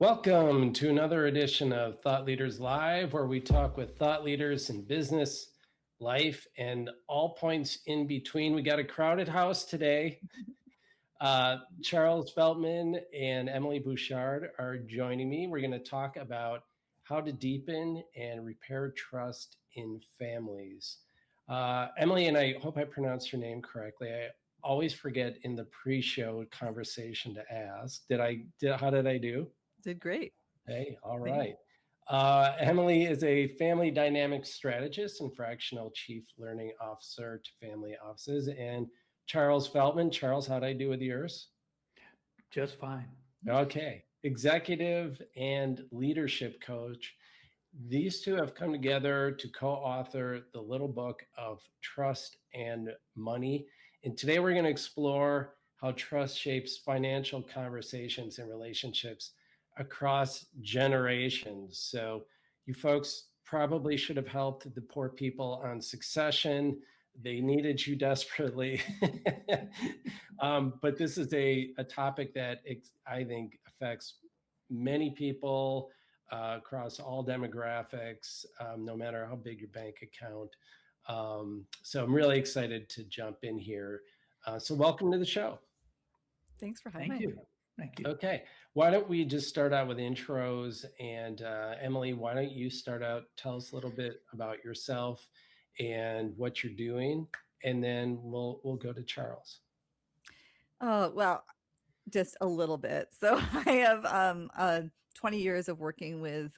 Welcome to another edition of Thought Leaders Live, where we talk with thought leaders in business, life, and all points in between. We got a crowded house today. Charles Feltman and Emily Bouchard are joining me. We're going to talk about how to deepen and repair trust in families. Emily, and I hope I pronounced your name correctly. I always forget in the pre-show conversation to ask. How did I do? Did great. Hey, all right. Emily is a family dynamics strategist and fractional chief learning officer to family offices. And Charles Feltman. Charles, how'd I do with yours? Just fine. Okay. Executive and leadership coach. These two have come together to co-author the little book of Trust and Money. And today we're going to explore how trust shapes financial conversations and relationships across generations. So you folks probably should have helped the poor people on Succession. They needed you desperately. But this is a topic that I think affects many people across all demographics, no matter how big your bank account. So I'm really excited to jump in here. So welcome to the show. Thanks for having me. Thank you. Okay. Why don't we just start out with intros? And Emily, why don't you start out? Tell us a little bit about yourself and what you're doing, and then we'll go to Charles. Oh, well, just a little bit. So I have 20 years of working with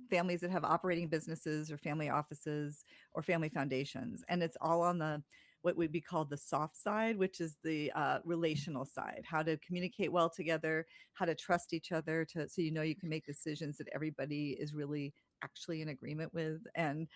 families that have operating businesses or family offices or family foundations. And it's all on what would be called the soft side, which is the relational side, how to communicate well together, how to trust each other so you can make decisions that everybody is really actually in agreement with. And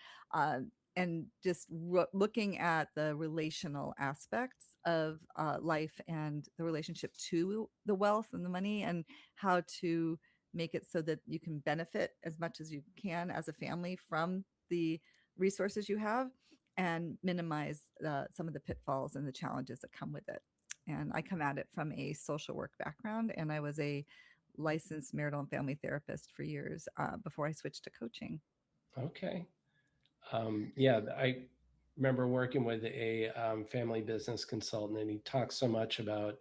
just looking at the relational aspects of life and the relationship to the wealth and the money, and how to make it so that you can benefit as much as you can as a family from the resources you have, and minimize some of the pitfalls and the challenges that come with it. And I come at it from a social work background, and I was a licensed marital and family therapist for years before I switched to coaching. Okay. I remember working with a family business consultant, and he talks so much about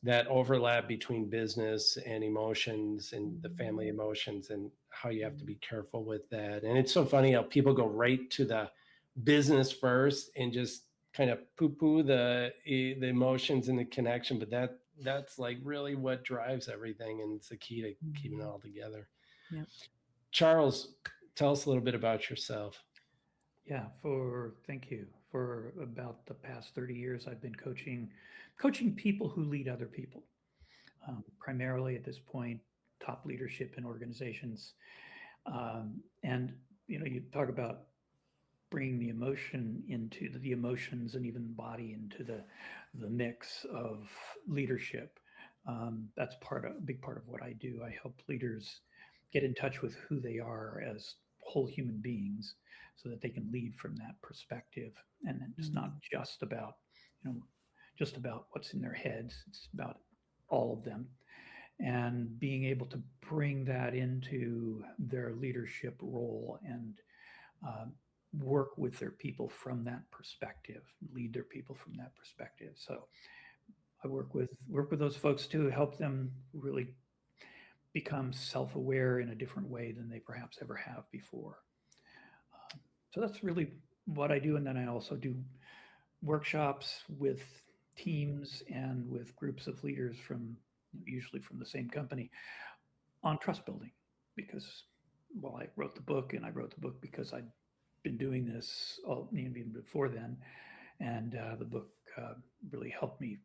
that overlap between business and emotions and the family emotions, and how you have to be careful with that. And it's so funny how people go right to the business first and just kind of poo-poo the emotions and the connection, but that's like really what drives everything, and it's the key to keeping it all together. Yep. Charles, tell us a little bit about yourself. Yeah, thank you. For about the past 30 years, I've been coaching people who lead other people, primarily at this point, top leadership in organizations. And you talk about bringing the emotion into the emotions, and even body into the mix of leadership. That's a big part of what I do. I help leaders get in touch with who they are as whole human beings, so that they can lead from that perspective, and it's not just about what's in their heads. It's about all of them, and being able to bring that into their leadership role, and work with their people from that perspective, lead their people from that perspective. So I work with those folks to help them really become self-aware in a different way than they perhaps ever have before. So that's really what I do. And then I also do workshops with teams and with groups of leaders usually from the same company, on trust building, because I wrote the book because I'd been doing this even before then. And the book really helped me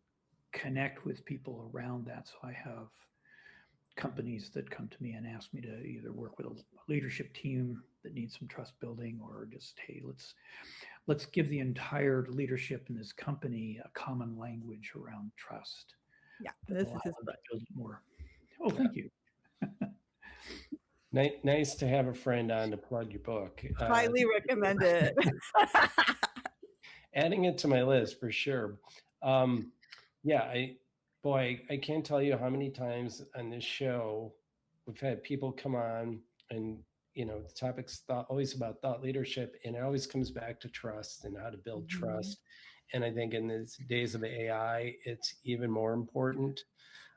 connect with people around that. So I have companies that come to me and ask me to either work with a leadership team that needs some trust building, or just, hey, let's give the entire leadership in this company a common language around trust. Yeah, this is his book. Build it more. Oh, thank you. Nice to have a friend on to plug your book. Highly recommend it. Adding it to my list for sure. I can't tell you how many times on this show we've had people come on, and the topic's always about thought leadership, and it always comes back to trust and how to build Mhm. trust. And I think in these days of AI, it's even more important.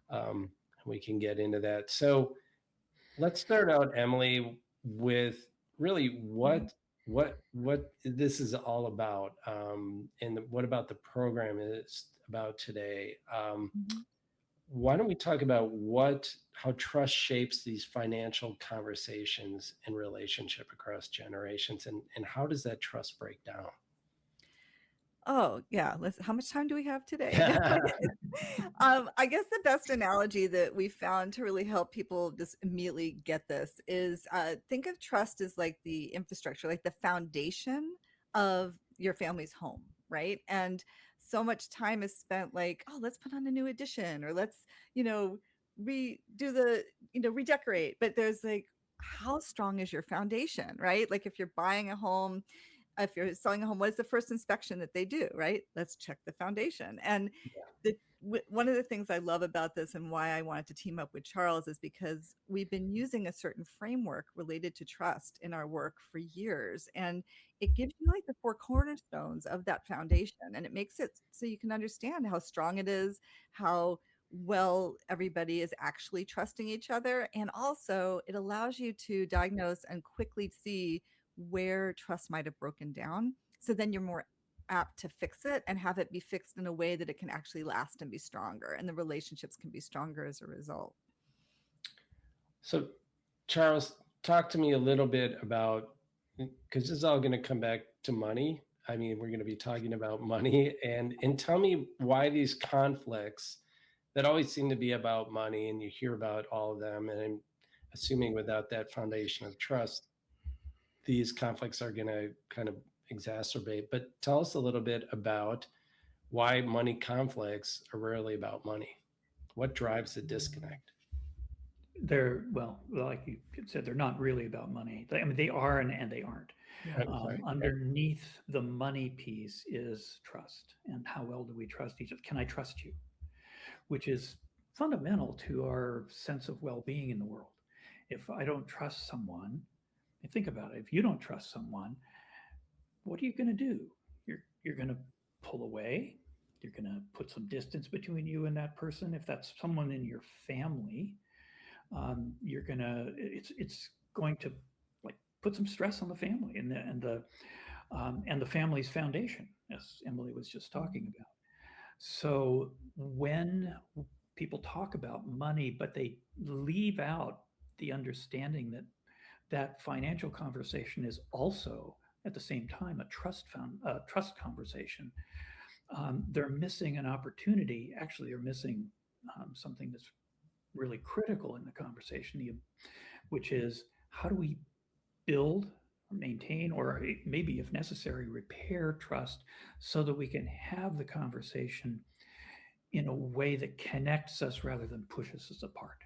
Um, we can get into that. So let's start out, Emily, with really Mhm. what this is all about, and what about the program is about today. Mhm. Why don't we talk about how trust shapes these financial conversations and relationship across generations, and how does that trust break down? Oh, yeah. How much time do we have today? I guess the best analogy that we found to really help people just immediately get this is think of trust as like the infrastructure, like the foundation of your family's home, right? And so much time is spent like, oh, let's put on a new addition, or let's, you know, redo redecorate. But there's like, how strong is your foundation, right? Like if you're buying a home, if you're selling a home, what is the first inspection that they do, right? Let's check the foundation. And one of the things I love about this and why I wanted to team up with Charles is because we've been using a certain framework related to trust in our work for years. And it gives you like the four cornerstones of that foundation. And it makes it so you can understand how strong it is, how well everybody is actually trusting each other. And also, it allows you to diagnose and quickly see where trust might have broken down. So then you're more apt to fix it and have it be fixed in a way that it can actually last and be stronger, and the relationships can be stronger as a result. So, Charles, talk to me a little bit about, because this is all going to come back to money. I mean, we're going to be talking about money, and tell me why these conflicts that always seem to be about money, and you hear about all of them, and I'm assuming without that foundation of trust, these conflicts are going to kind of exacerbate. But tell us a little bit about why money conflicts are rarely about money. What drives the disconnect? They're, well, like you said, they're not really about money. I mean, they are and they aren't. Yeah. I'm sorry. Underneath the money piece is trust, and how well do we trust each other? Can I trust you? Which is fundamental to our sense of well-being in the world. If I don't trust someone, and think about it, if you don't trust someone, what are you going to do? You're going to pull away. You're going to put some distance between you and that person. If that's someone in your family, you're gonna it's going to like put some stress on the family and the family's foundation, as Emily was just talking about. So when people talk about money, but they leave out the understanding that that financial conversation is also at the same time a trust conversation, they're missing an opportunity. Actually, they're missing something that's really critical in the conversation, which is how do we build or maintain, or maybe if necessary, repair trust so that we can have the conversation in a way that connects us rather than pushes us apart.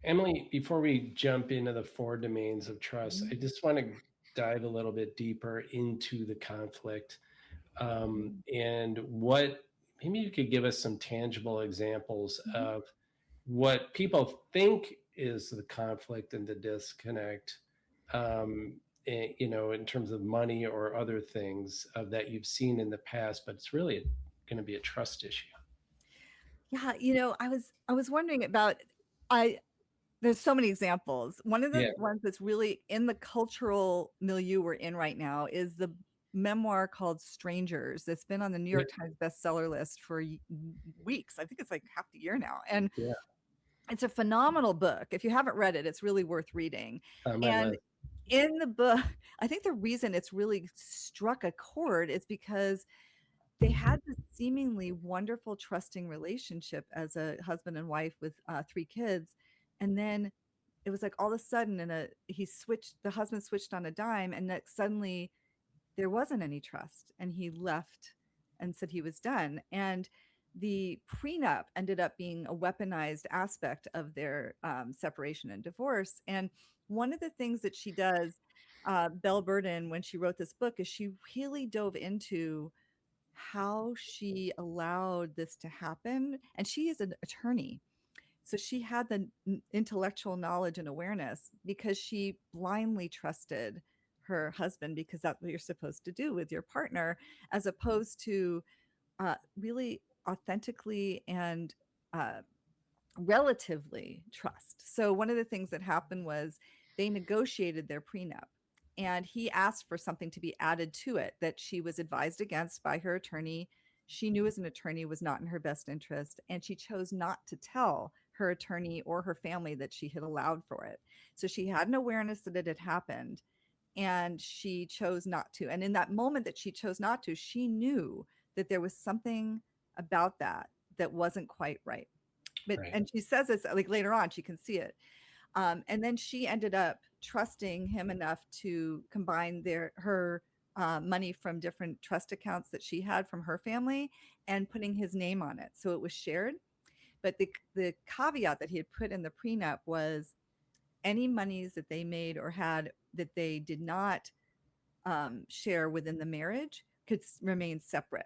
Emily, before we jump into the four domains of trust, I just want to dive a little bit deeper into the conflict. And what maybe you could give us some tangible examples Mhm. of what people think is the conflict and the disconnect, in terms of money or other things that you've seen in the past, but it's really going to be a trust issue. Yeah, I was wondering about I there's so many examples. One of Yeah. the ones that's really in the cultural milieu we're in right now is the memoir called Strangers. That's been on the New Yeah. York Times bestseller list for weeks. I think it's like half the year now. And Yeah. it's a phenomenal book. If you haven't read it, it's really worth reading. On my And list. in the book, I think the reason it's really struck a chord is because they had this seemingly wonderful, trusting relationship as a husband and wife with 3 kids. And then it was like all of a sudden, the husband switched on a dime, and that suddenly there wasn't any trust, and he left and said he was done. And the prenup ended up being a weaponized aspect of their separation and divorce. And one of the things that she does, Belle Burden, when she wrote this book, is she really dove into how she allowed this to happen. And she is an attorney. So she had the intellectual knowledge and awareness because she blindly trusted her husband, because that's what you're supposed to do with your partner, as opposed to really authentically and uh, relatively trust. So one of the things that happened was they negotiated their prenup, and he asked for something to be added to it that she was advised against by her attorney. She knew as an attorney was not in her best interest, and she chose not to tell her attorney or her family that she had allowed for it. So she had an awareness that it had happened, and she chose not to. And in that moment that she chose not to, she knew that there was something about that that wasn't quite right. But Right. and she says it's like later on she can see it. And then she ended up trusting him enough to combine her money from different trust accounts that she had from her family and putting his name on it, so it was shared. But the caveat that he had put in the prenup was any monies that they made or had that they did not share within the marriage could remain separate.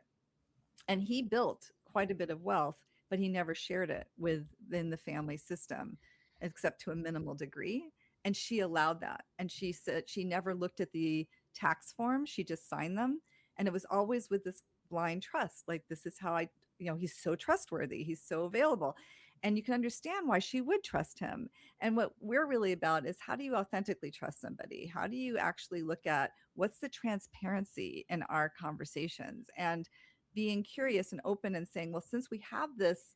And he built quite a bit of wealth, but he never shared it within the family system except to a minimal degree. And she allowed that. And she said she never looked at the tax form, she just signed them. And it was always with this blind trust, like, this is how he's so trustworthy, he's so available. And you can understand why she would trust him. And what we're really about is, how do you authentically trust somebody? How do you actually look at what's the transparency in our conversations, and being curious and open and saying, well, since we have this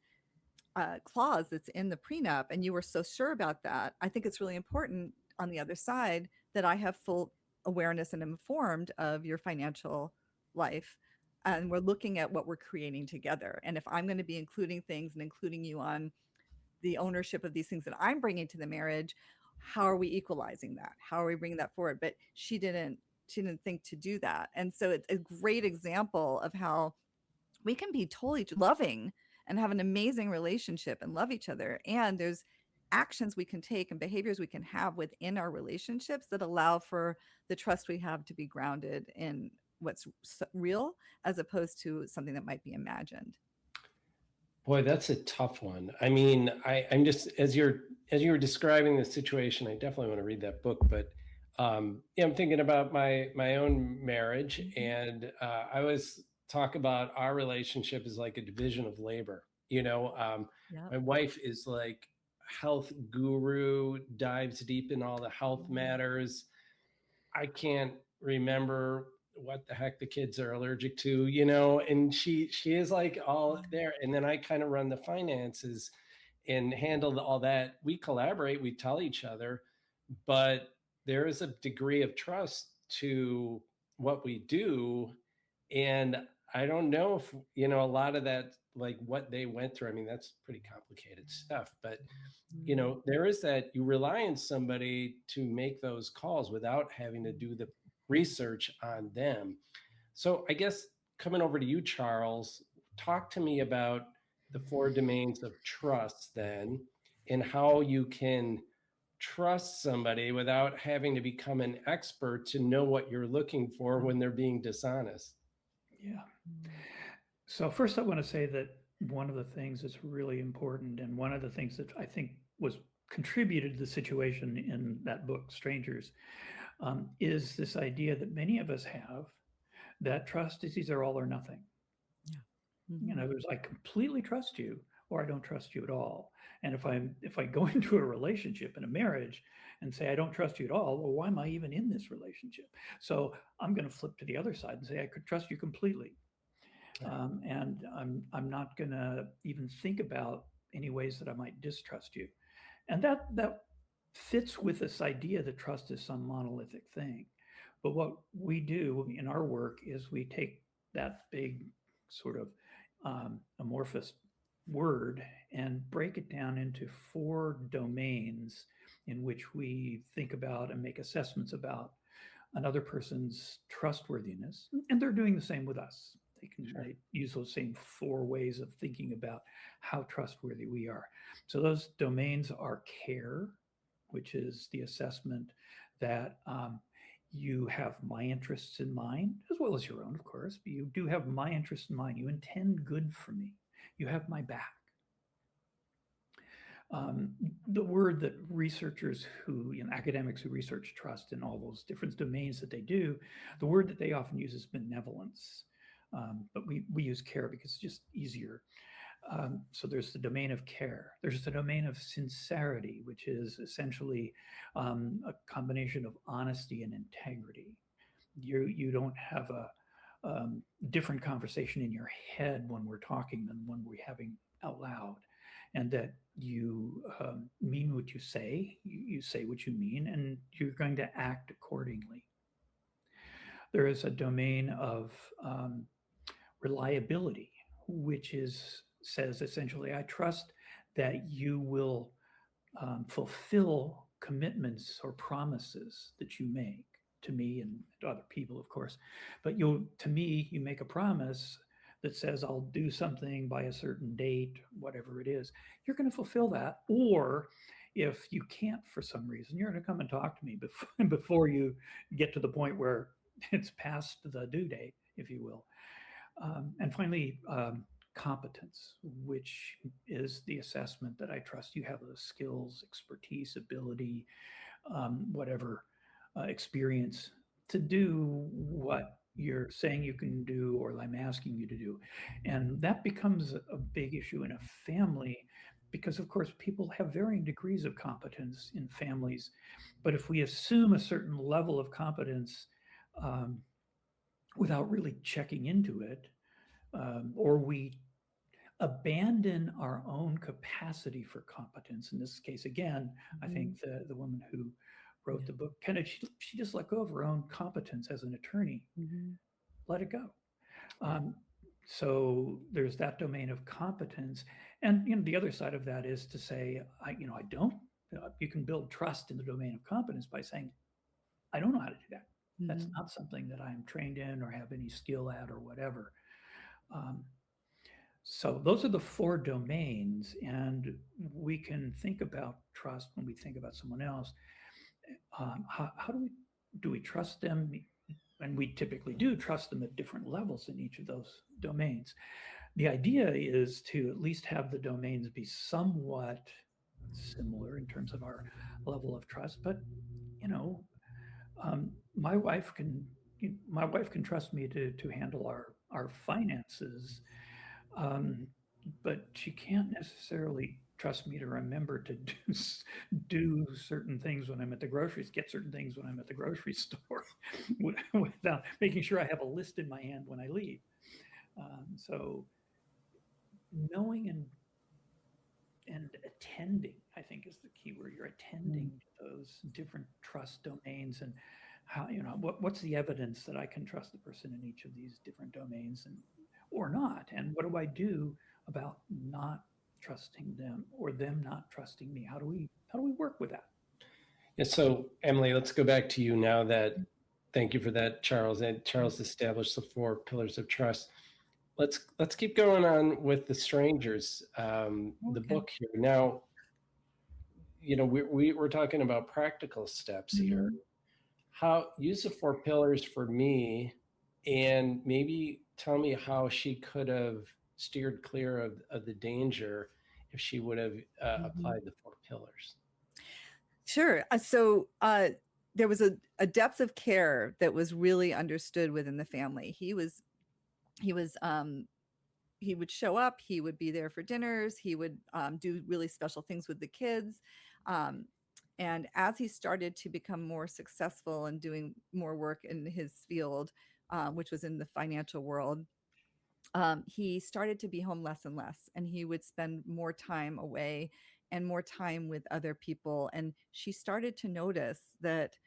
clause that's in the prenup and you were so sure about that, I think it's really important on the other side that I have full awareness and informed of your financial life. And we're looking at what we're creating together. And if I'm going to be including things and including you on the ownership of these things that I'm bringing to the marriage, how are we equalizing that? How are we bringing that forward? But she didn't think to do that. And so it's a great example of how we can be totally loving and have an amazing relationship and love each other. And there's actions we can take and behaviors we can have within our relationships that allow for the trust we have to be grounded in what's real, as opposed to something that might be imagined. Boy, that's a tough one. I mean, I'm just, as you were describing the situation, I definitely want to read that book. But yeah, I'm thinking about my own marriage, and I always talk about our relationship as like a division of labor. Yep. My wife is like health guru, dives deep in all the health matters. I can't remember what the heck the kids are allergic to, and she is like all there. And then I kind of run the finances and handle all that. We collaborate, we tell each other, but there is a degree of trust to what we do. And I don't know if, a lot of that, like what they went through, I mean, that's pretty complicated stuff, but there is that you rely on somebody to make those calls without having to do the research on them. So I guess coming over to you, Charles, talk to me about the 4 domains of trust then, and how you can trust somebody without having to become an expert to know what you're looking for when they're being dishonest. Yeah. So first I want to say that one of the things that's really important, and one of the things that I think was contributed to the situation in that book, Strangers, is this idea that many of us have, that trust is either all or nothing. Yeah. In other words, I completely trust you, or I don't trust you at all. And if I go into a relationship, in a marriage, and say I don't trust you at all, well, why am I even in this relationship? So I'm going to flip to the other side and say I could trust you completely. And I'm not going to even think about any ways that I might distrust you. And that fits with this idea that trust is some monolithic thing. But what we do in our work is we take that big sort of amorphous word and break it down into 4 domains in which we think about and make assessments about another person's trustworthiness. And they're doing the same with us. They use those same 4 ways of thinking about how trustworthy we are. So those domains are care, which is the assessment that you have my interests in mind, as well as your own, of course, but you do have my interests in mind. You intend good for me. You have my back. The word that researchers who, academics who research trust in all those different domains that they do, the word that they often use is benevolence. But we use care because it's just easier. So there's the domain of care. There's the domain of sincerity, which is essentially a combination of honesty and integrity. You don't have a different conversation in your head when we're talking than when we're having out loud, and that you mean what you say, you say what you mean, and you're going to act accordingly. There is a domain of reliability, which says essentially, I trust that you will fulfill commitments or promises that you make to me and to other people, of course. But to me, you make a promise that says, I'll do something by a certain date, whatever it is. You're going to fulfill that. Or if you can't for some reason, you're going to come and talk to me before you get to the point where it's past the due date, if you will. And finally, competence, which is the assessment that I trust you have the skills, expertise, ability, whatever experience to do what you're saying you can do or I'm asking you to do. And that becomes a big issue in a family because, of course, people have varying degrees of competence in families. But if we assume a certain level of competence without really checking into it, or we abandon our own capacity for competence. In this case, again, I think the woman who wrote the book, kind of, she just let go of her own competence as an attorney. Let it go. So there's that domain of competence. And the other side of that is to say, I don't, you can build trust in the domain of competence by saying, I don't know how to do that. That's not something that I'm trained in or have any skill at or whatever. So those are the 4 domains, and we can think about trust when we think about someone else. How do we trust them? And we typically do trust them at different levels in each of those domains. The idea is to at least have the domains be somewhat similar in terms of our level of trust. But my wife can trust me to handle our finances. But she can't necessarily trust me to remember to do certain things when I'm at the groceries, get certain things when I'm at the grocery store, without making sure I have a list in my hand when I leave. So knowing and attending, I think, is the key word. You're attending to those different trust domains, and how what's the evidence that I can trust the person in each of these different domains, or not, and what do I do about not trusting them or them not trusting me? How do we work with that? Yeah. So Emily, let's go back to you now. Thank you for that, Charles. And Charles established the 4 pillars of trust. Let's keep going on with the strangers, the book here. Now, we're talking about practical steps here. How use the 4 pillars for me, and maybe tell me how she could have steered clear of the danger if she would have applied the 4 pillars. Sure. So there was a depth of care that was really understood within the family. He would show up, he would be there for dinners, he would do really special things with the kids. And as he started to become more successful and doing more work in his field, which was in the financial world, he started to be home less and less, and he would spend more time away and more time with other people. And she started to notice that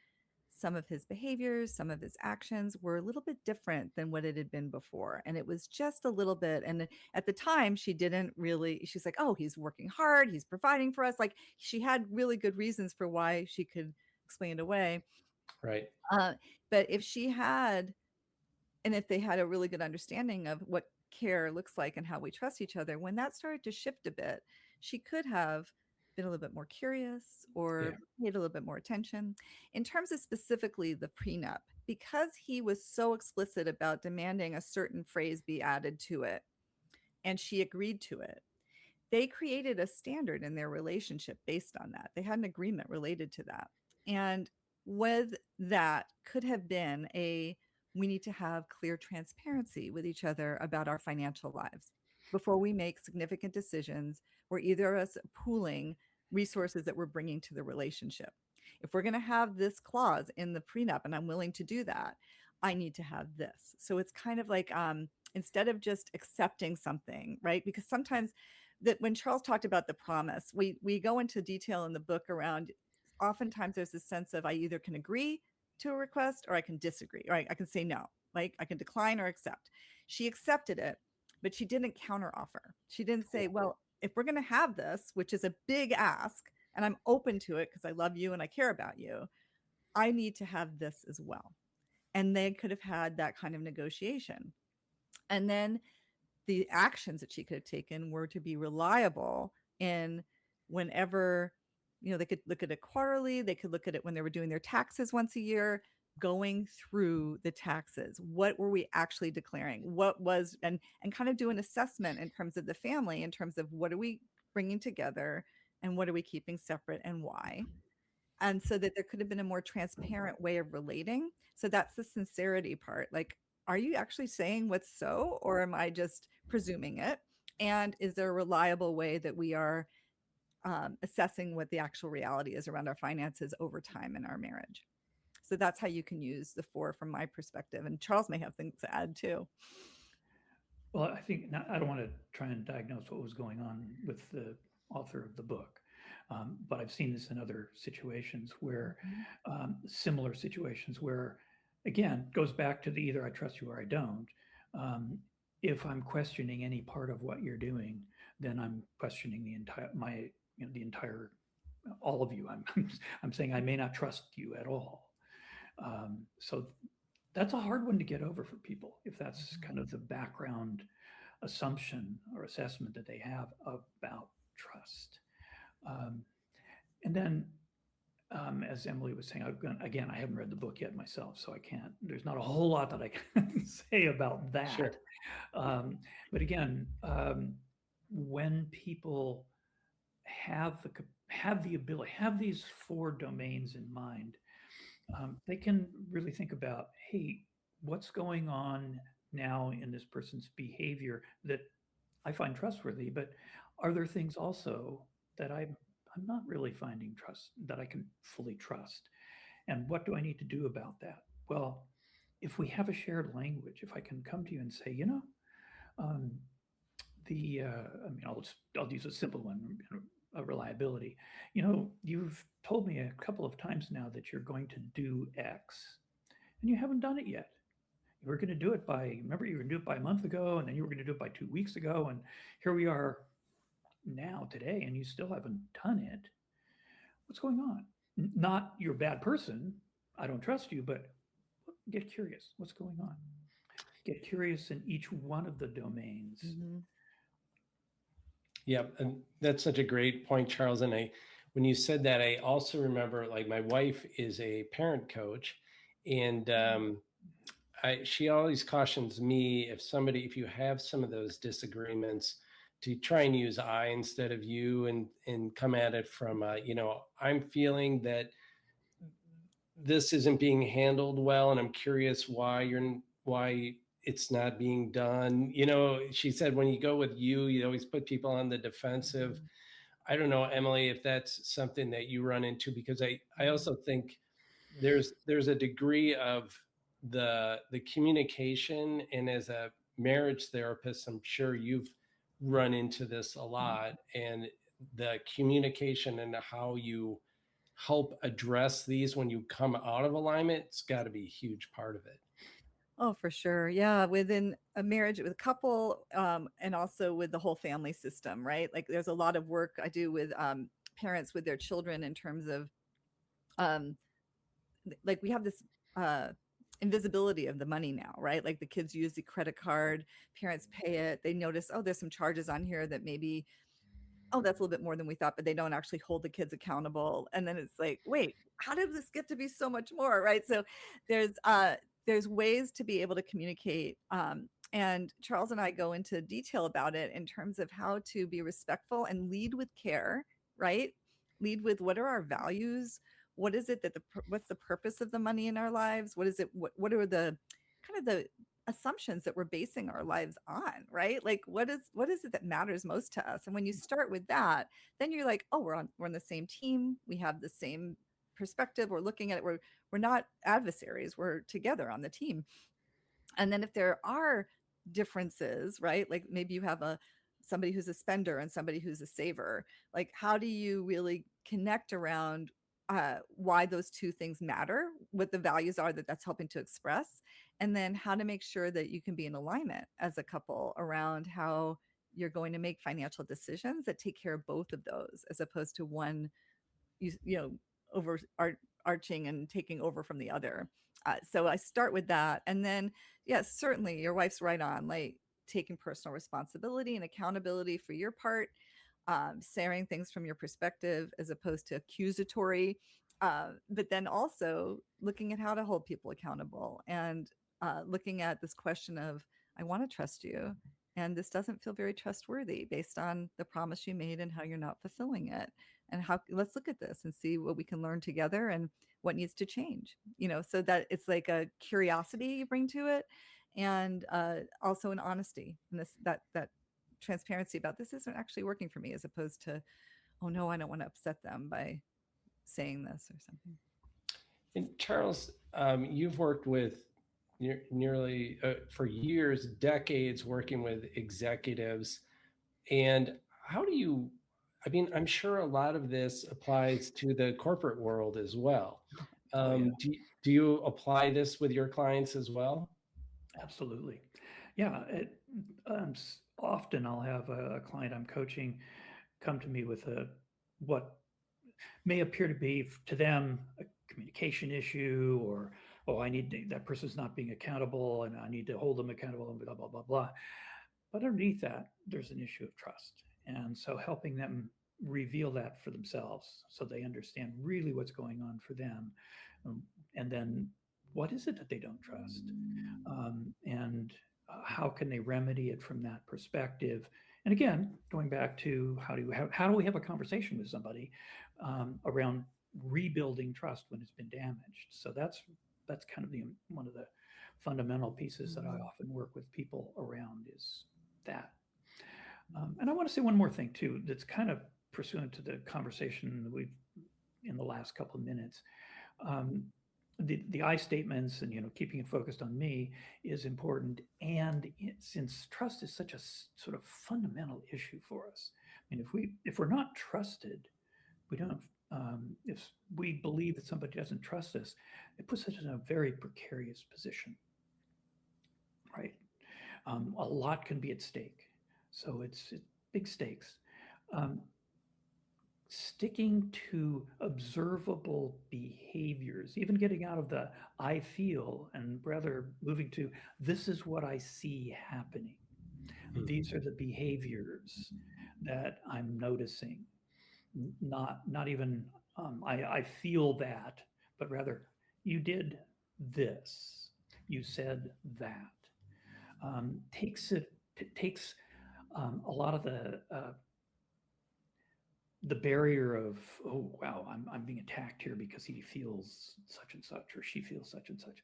some of his behaviors, some of his actions were a little bit different than what it had been before. And it was just a little bit. And at the time, she's like, oh, he's working hard, he's providing for us. Like, she had really good reasons for why she could explain it away. Right. But if they had a really good understanding of what care looks like and how we trust each other, when that started to shift a bit, she could have been a little bit more curious or paid a little bit more attention. In terms of specifically the prenup, because he was so explicit about demanding a certain phrase be added to it, and she agreed to it, they created a standard in their relationship based on that. They had an agreement related to that. And with that could have been we need to have clear transparency with each other about our financial lives before we make significant decisions where either of us pooling resources that we're bringing to the relationship. If we're going to have this clause in the prenup and I'm willing to do that, I need to have this. So it's kind of like instead of just accepting something, right? Because sometimes that when Charles talked about the promise, we go into detail in the book around oftentimes there's this sense of I either can agree to a request or I can disagree, or I can say no, like I can decline or accept. She accepted it, but she didn't counteroffer. She didn't say, well, if we're going to have this, which is a big ask, and I'm open to it because I love you and I care about you, I need to have this as well. And they could have had that kind of negotiation. And then the actions that she could have taken were to be reliable in whenever, they could look at it quarterly, they could look at it when they were doing their taxes once a year, going through the taxes. What were we actually declaring? What was, and kind of do an assessment in terms of the family, in terms of what are we bringing together and what are we keeping separate and why? And so that there could have been a more transparent way of relating. So that's the sincerity part. Like, are you actually saying what's so, or am I just presuming it? And is there a reliable way that we are assessing what the actual reality is around our finances over time in our marriage? So that's how you can use the 4 from my perspective. And Charles may have things to add too. Well, I think I don't want to try and diagnose what was going on with the author of the book, but I've seen this in other situations where similar situations where, again, goes back to the either I trust you or I don't. If I'm questioning any part of what you're doing, then I'm questioning the entire all of you. I'm saying I may not trust you at all. So that's a hard one to get over for people if that's kind of the background assumption or assessment that they have about trust. And then, as Emily was saying, again, I haven't read the book yet myself, so I can't, there's not a whole lot that I can say about that. Sure. But again, when people have the ability, have these 4 domains in mind, they can really think about, hey, what's going on now in this person's behavior that I find trustworthy, but are there things also that I'm not really finding trust, that I can fully trust? And what do I need to do about that? Well, if we have a shared language, if I can come to you and say, I'll use a simple one, reliability. You've told me a couple of times now that you're going to do X, and you haven't done it yet. You were going to do it remember, you were going to do it by a month ago, and then you were going to do it by 2 weeks ago, and here we are now today, and you still haven't done it. What's going on? Not you're a bad person, I don't trust you, but get curious. What's going on? Get curious in each one of the domains. Mm-hmm. Yeah, and that's such a great point, Charles. And when you said that, I also remember, like, my wife is a parent coach, and she always cautions me, if you have some of those disagreements, to try and use I instead of you, and come at it from I'm feeling that this isn't being handled well, and I'm curious why it's not being done. She said, when you go with you always put people on the defensive. I don't know, Emily, if that's something that you run into, because I also think there's a degree of the communication, and as a marriage therapist, I'm sure you've run into this a lot, and the communication and how you help address these when you come out of alignment, it's got to be a huge part of it. Oh, for sure. Yeah. Within a marriage with a couple, and also with the whole family system, right? Like there's a lot of work I do with parents with their children in terms of like we have this invisibility of the money now, right? Like the kids use the credit card, parents pay it, they notice, oh, there's some charges on here that maybe, oh, that's a little bit more than we thought, but they don't actually hold the kids accountable. And then it's like, wait, how did this get to be so much more? Right. So there's there's ways to be able to communicate. And Charles and I go into detail about it in terms of how to be respectful and lead with care, right? Lead with what are our values? What is it that what's the purpose of the money in our lives? What is it? What are the kind of the assumptions that we're basing our lives on, right? Like what is it that matters most to us? And when you start with that, then you're like, oh, we're on the same team. We have the same perspective. We're looking at it. We're not adversaries. We're together on the team. And then if there are differences, right? Like maybe you have somebody who's a spender and somebody who's a saver. Like how do you really connect around why those two things matter, what the values are that's helping to express, and then how to make sure that you can be in alignment as a couple around how you're going to make financial decisions that take care of both of those, as opposed to one, overarching and taking over from the other. So I start with that. And then, yes, certainly your wife's right on, like taking personal responsibility and accountability for your part, sharing things from your perspective as opposed to accusatory, but then also looking at how to hold people accountable and looking at this question of, I want to trust you. And this doesn't feel very trustworthy based on the promise you made and how you're not fulfilling it. And let's look at this and see what we can learn together and what needs to change, so that it's like a curiosity you bring to it, and also an honesty and that transparency about this isn't actually working for me, as opposed to, oh no, I don't want to upset them by saying this or something. And Charles, you've worked with nearly for years, decades, working with executives. And how do you, I mean, I'm sure a lot of this applies to the corporate world as well. Do you apply this with your clients as well? Absolutely. Yeah. Often I'll have a client I'm coaching come to me with what may appear to be to them a communication issue, or, oh, that person's not being accountable and I need to hold them accountable and blah, blah, blah, blah. But underneath that, there's an issue of trust. And so helping them reveal that for themselves so they understand really what's going on for them. And then what is it that they don't trust? And how can they remedy it from that perspective? And again, going back to how do we have a conversation with somebody around rebuilding trust when it's been damaged? So that's kind of one of the fundamental pieces that I often work with people around is that. And I want to say one more thing too, that's kind of pursuant to the conversation that we've in the last couple of minutes. The I statements and keeping it focused on me is important, and since trust is such a sort of fundamental issue for us, I mean, if we're not trusted, we don't. If we believe that somebody doesn't trust us, it puts us in a very precarious position, right? A lot can be at stake, so it's big stakes. Sticking to observable behaviors, even getting out of the I feel and rather moving to this is what I see happening. These are the behaviors that I'm noticing. Not even I feel that, but rather you did this, you said that. Takes a lot of the barrier of, oh, wow, I'm being attacked here because he feels such and such, or she feels such and such.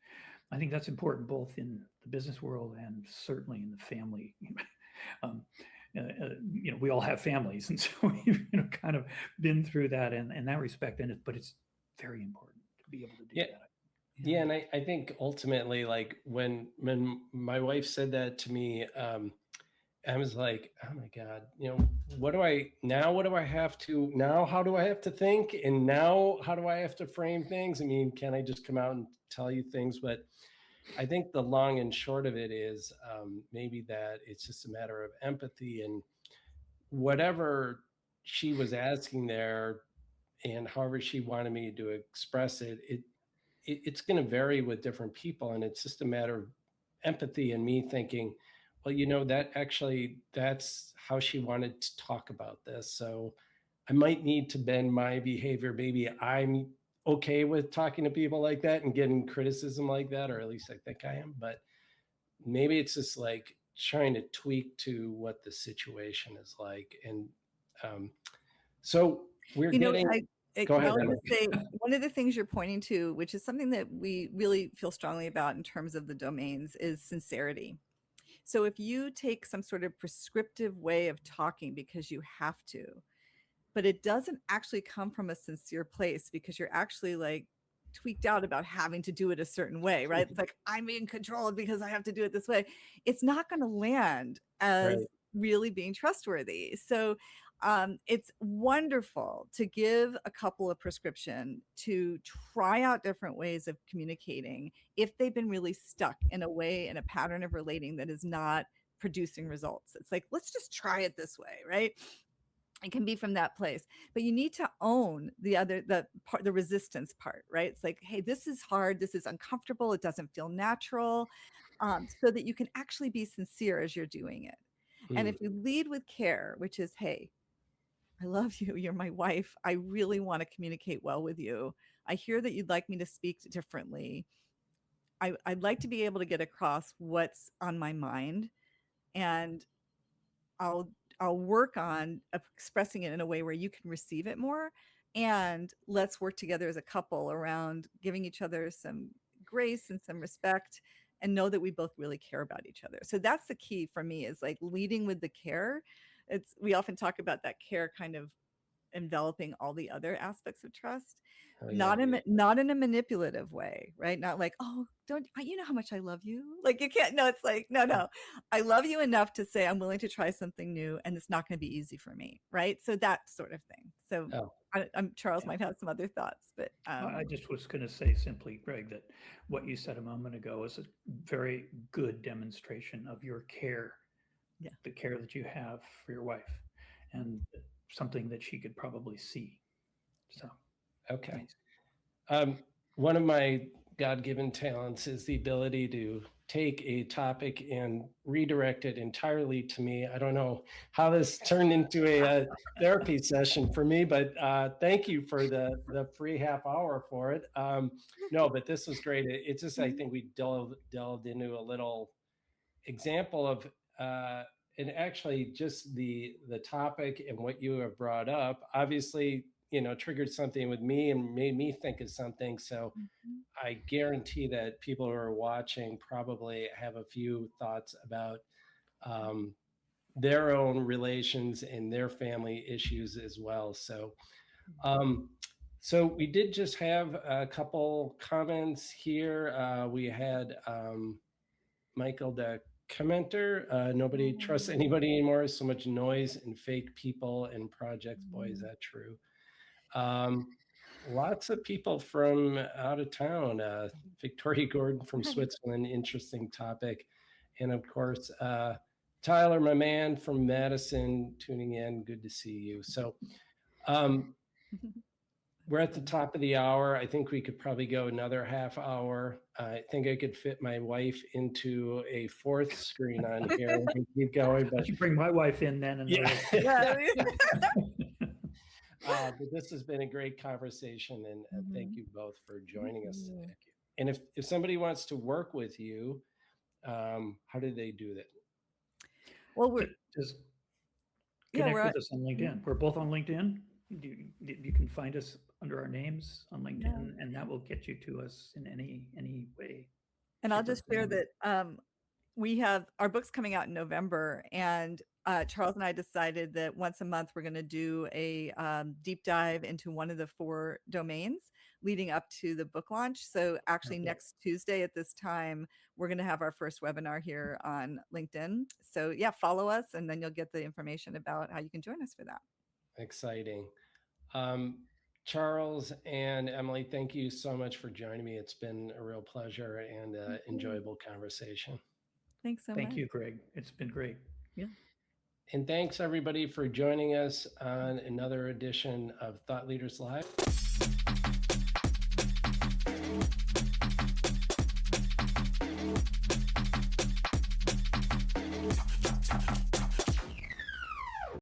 I think that's important both in the business world and certainly in the family. We all have families, and so we've kind of been through that in that respect. But it's very important to be able to do that. Yeah, and I think ultimately, like when my wife said that to me, I was like, oh my God, how do I have to think? And now how do I have to frame things? I mean, can I just come out and tell you things? But I think the long and short of it is maybe that it's just a matter of empathy, and whatever she was asking there and however she wanted me to express it's going to vary with different people. And it's just a matter of empathy and me thinking, well, that's how she wanted to talk about this. So I might need to bend my behavior. Maybe I'm okay with talking to people like that and getting criticism like that, or at least I think I am. But maybe it's just like trying to tweak to what the situation is like. And so we're You know, getting. I Go ahead, want Emily. to say one of the things you're pointing to, which is something that we really feel strongly about in terms of the domains, is sincerity. So if you take some sort of prescriptive way of talking because you have to, but it doesn't actually come from a sincere place because you're actually like tweaked out about having to do it a certain way, right? It's like, I'm being controlled because I have to do it this way. It's not going to land as Right. really being trustworthy. So it's wonderful to give a couple a prescription to try out different ways of communicating if they've been really stuck in a way, in a pattern of relating that is not producing results. It's like, let's just try it this way, right? It can be from that place, but you need to own the part, the resistance part, right? It's like, hey, this is hard, this is uncomfortable, it doesn't feel natural, so that you can actually be sincere as you're doing it. And if you lead with care, which is, hey, I love you, you're my wife, I really want to communicate well with you, I hear that you'd like me to speak differently, I'd like to be able to get across what's on my mind, and I'll I'll work on expressing it in a way where you can receive it more, and let's work together as a couple around giving each other some grace and some respect, and know that we both really care about each other. So that's the key for me, is like leading with the care. It's, we often talk about that care kind of enveloping all the other aspects of trust, Oh, yeah. not in a manipulative way, right? Not like, oh, don't you know how much I love you? Like, you can't. No, it's like, no, I love you enough to say I'm willing to try something new, and it's not going to be easy for me, right? So that sort of thing. So Oh, I'm Charles might have some other thoughts, but I just was going to say simply, Greg, that what you said a moment ago is a very good demonstration of your care, yeah. the care that you have for your wife, and something that she could probably see. So, okay. nice. One of my God-given talents is the ability to take a topic and redirect it entirely to me. I don't know how this turned into a therapy session for me, but thank you for the free half hour for it. No, but this was great. It's just, I think we delved into a little example of, and actually just the topic and what you have brought up, obviously, triggered something with me and made me think of something. So I guarantee that people who are watching probably have a few thoughts about their own relations and their family issues as well. So, so we did just have a couple comments here. We had Michael, the commenter, nobody trusts anybody anymore. So much noise and fake people and projects. Boy, is that true. Lots of people from out of town. Victoria Gordon from Switzerland, interesting topic. And of course, Tyler, my man from Madison, tuning in. Good to see you. So we're at the top of the hour. I think we could probably go another half hour. I think I could fit my wife into a fourth screen on here and keep going. But you bring my wife in then. But this has been a great conversation, and thank you both for joining us today. And if somebody wants to work with you, how do they do that? Well, we're just connect with us on LinkedIn. We're both on LinkedIn. You can find us under our names on LinkedIn, and that will get you to us in any way. And I'll just share that we have our books coming out in November, and Charles and I decided that once a month we're going to do a deep dive into one of the 4 domains leading up to the book launch. So actually next Tuesday at this time, we're going to have our first webinar here on LinkedIn. So yeah, follow us, and then you'll get the information about how you can join us for that. Exciting. Charles and Emily, thank you so much for joining me. It's been a real pleasure and enjoyable conversation. Thanks so much. Thank you, Greg. It's been great. Yeah. And thanks everybody for joining us on another edition of Thought Leaders Live.